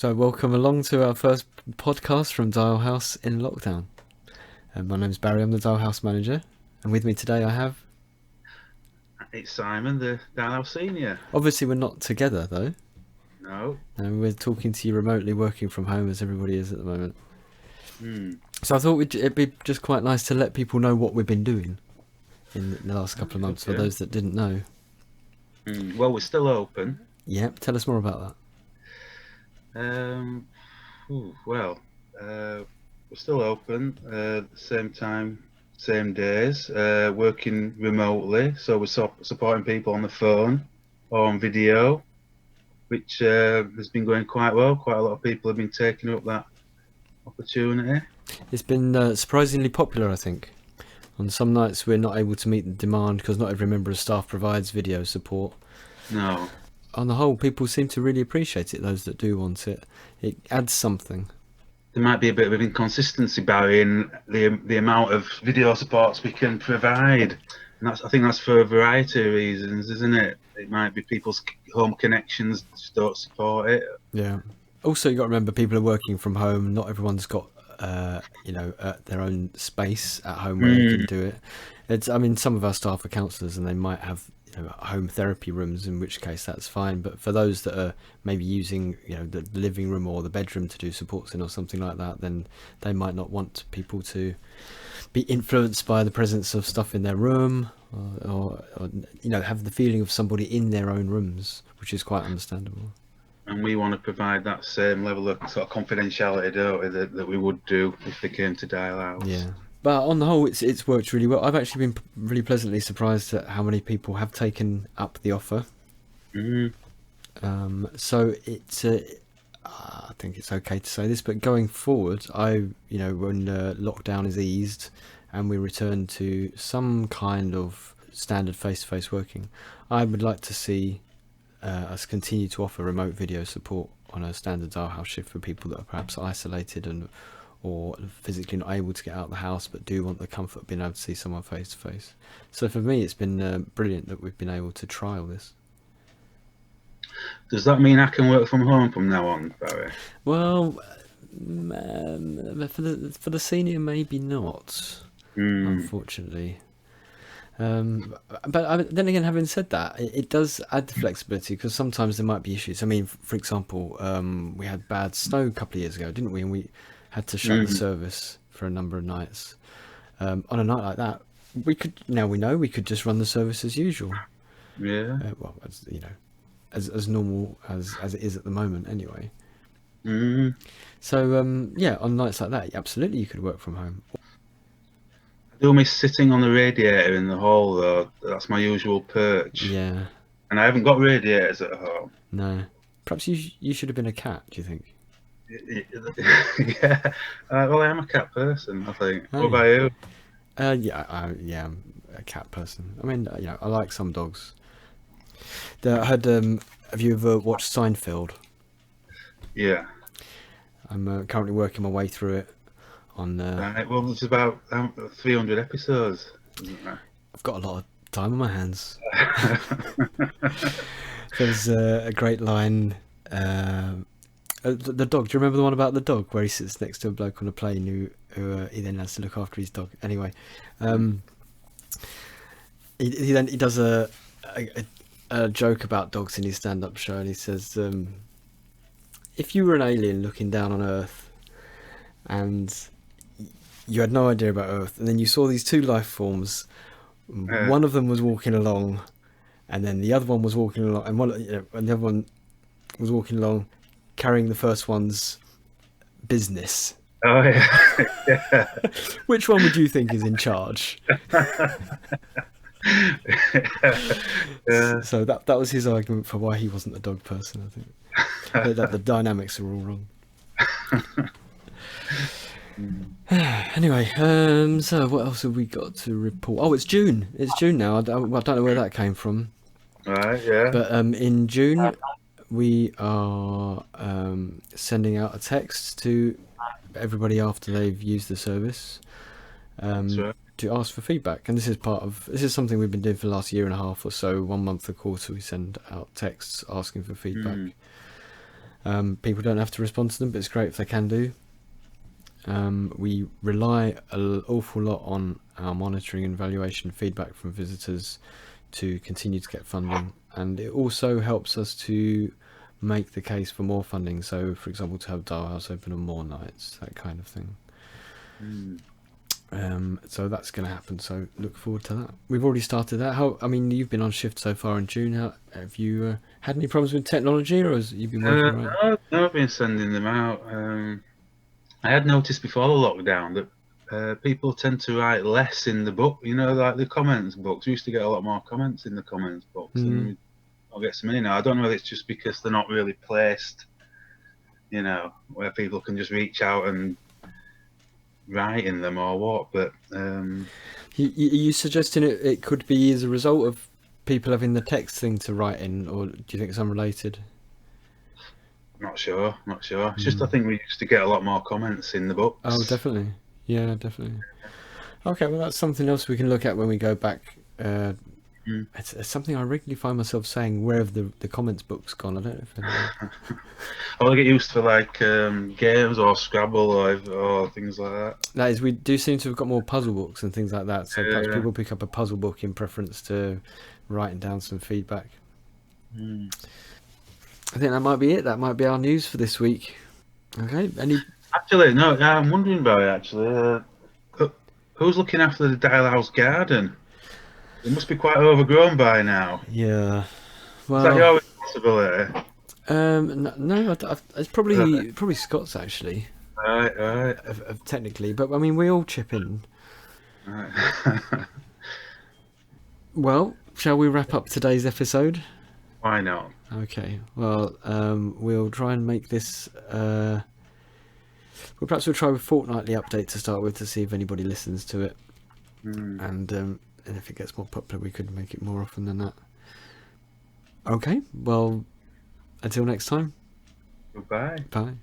So welcome along to our first podcast from Dial House in lockdown. My name's Barry, I'm the Dial House manager, and with me today I have... It's Simon, the Darnell Senior. Obviously we're not together though. No. And we're talking to you remotely, working from home as everybody is at the moment. Hmm. So I thought it'd be just quite nice to let people know what we've been doing in the last couple of months, for those that didn't know. Well, we're still open. Yeah, tell us more about We're still open. Same time, same days. Working remotely, so we're supporting people on the phone or on video, which has been going quite well. Quite a lot of people have been taking up that opportunity. that. It's been surprisingly popular, I think. On some nights we're not able to meet the demand because not every member of staff provides video support. No. On the whole, people seem to really appreciate it, those that do want it. It adds something. There might be a bit of inconsistency, Barry, in the amount of video supports we can provide. And I think that's for a variety of reasons, isn't it? It might be people's home connections just don't support it. Yeah. Also, you got to remember, people are working from home. Not everyone's got, their own space at home where they can do it. Some of our staff are counsellors, and they might have home therapy rooms, in which case that's fine. But for those that are maybe using the living room or the bedroom to do supports in or something like that, then they might not want people to be influenced by the presence of stuff in their room, or have the feeling of somebody in their own rooms, which is quite understandable. And we want to provide that same level of sort of confidentiality, don't we, that we would do if they came to Dial House. Yeah. But on the whole, it's worked really well. I've actually been really pleasantly surprised at how many people have taken up the offer. So it's, I think it's okay to say this, but going forward, when lockdown is eased and we return to some kind of standard face-to-face working, I would like to see us continue to offer remote video support on a standard Dial House shift for people that are perhaps isolated or physically not able to get out of the house but do want the comfort of being able to see someone face to face. So for me, it's been brilliant that we've been able to trial this. Does that mean I can work from home from now on, Barry? Well, for the senior, maybe not, unfortunately. But then again, having said that, it does add the flexibility, because sometimes there might be issues. I mean, for example, we had bad snow a couple of years ago, didn't we? And we had to shut the service for a number of nights. On a night like that, we could just run the service as usual. Yeah. As normal as it is at the moment, anyway. So on nights like that, absolutely, you could work from home. I do miss sitting on the radiator in the hall, though. That's my usual perch. Yeah. And I haven't got radiators at home. No. Perhaps you should have been a cat, do you think? Yeah. Well, I am a cat person, I think. What about you? I'm a cat person. I mean, I like some dogs. Have you ever watched Seinfeld? Yeah. I'm currently working my way through it. Right, well, there's about 300 episodes, isn't there? I've got a lot of time on my hands. There's a great line. The dog. Do you remember the one about the dog where he sits next to a bloke on a plane who he then has to look after his dog? Anyway, he does a joke about dogs in his stand-up show, and he says, if you were an alien looking down on Earth and you had no idea about Earth, and then you saw these two life forms, one of them was walking along, and then the other one was walking along, and the other one was walking along carrying the first one's business. Oh, yeah. Yeah. Which one would you think is in charge? Yeah. So that was his argument for why he wasn't a dog person, I think. that the dynamics are all wrong. Anyway, so what else have we got to report? Oh, it's June. It's June now. I don't know where that came from. Right, yeah. But in June, we are sending out a text to everybody after they've used the service to ask for feedback. And this is something we've been doing for the last year and a half or so. 1 month a quarter, we send out texts asking for feedback. People don't have to respond to them, but it's great if they can do. We rely an awful lot on our monitoring and evaluation feedback from visitors to continue to get funding, and it also helps us to make the case for more funding. So, for example, to have Dial House open on more nights, that kind of thing. So that's going to happen. So look forward to that. We've already started that. You've been on shift so far in June. Have you had any problems with technology, or has you been working right? No, I've been sending them out. I had noticed before the lockdown that people tend to write less in the book. Like the comments books. We used to get a lot more comments in the comments books, and I'll get so many now. I don't know if it's just because they're not really placed, where people can just reach out and write in them or what. But you suggesting it could be as a result of people having the text thing to write in, or do you think it's unrelated? Not sure. It's just I think we used to get a lot more comments in the books. Oh, definitely. Yeah, definitely. Okay, well, that's something else we can look at when we go back. It's something I regularly find myself saying, where have the comments books gone? I don't know if I'll get used to like games or Scrabble or things like that. That is, we do seem to have got more puzzle books and things like that. So perhaps people pick up a puzzle book in preference to writing down some feedback. I think that might be it. That might be our news for this week. Okay. Actually, no. I'm wondering about it. Actually, who's looking after the Dial House garden? It must be quite overgrown by now. Yeah. Well, is that your responsibility? No, it's probably Scott's actually. Right. Technically, but I mean, we all chip in. Right. Well, shall we wrap up today's episode? Why not? Okay. Well, we'll try and make this. Perhaps we'll try a fortnightly update to start with to see if anybody listens to it, and if it gets more popular, we could make it more often than that. Okay. Well, until next time. Goodbye. Bye.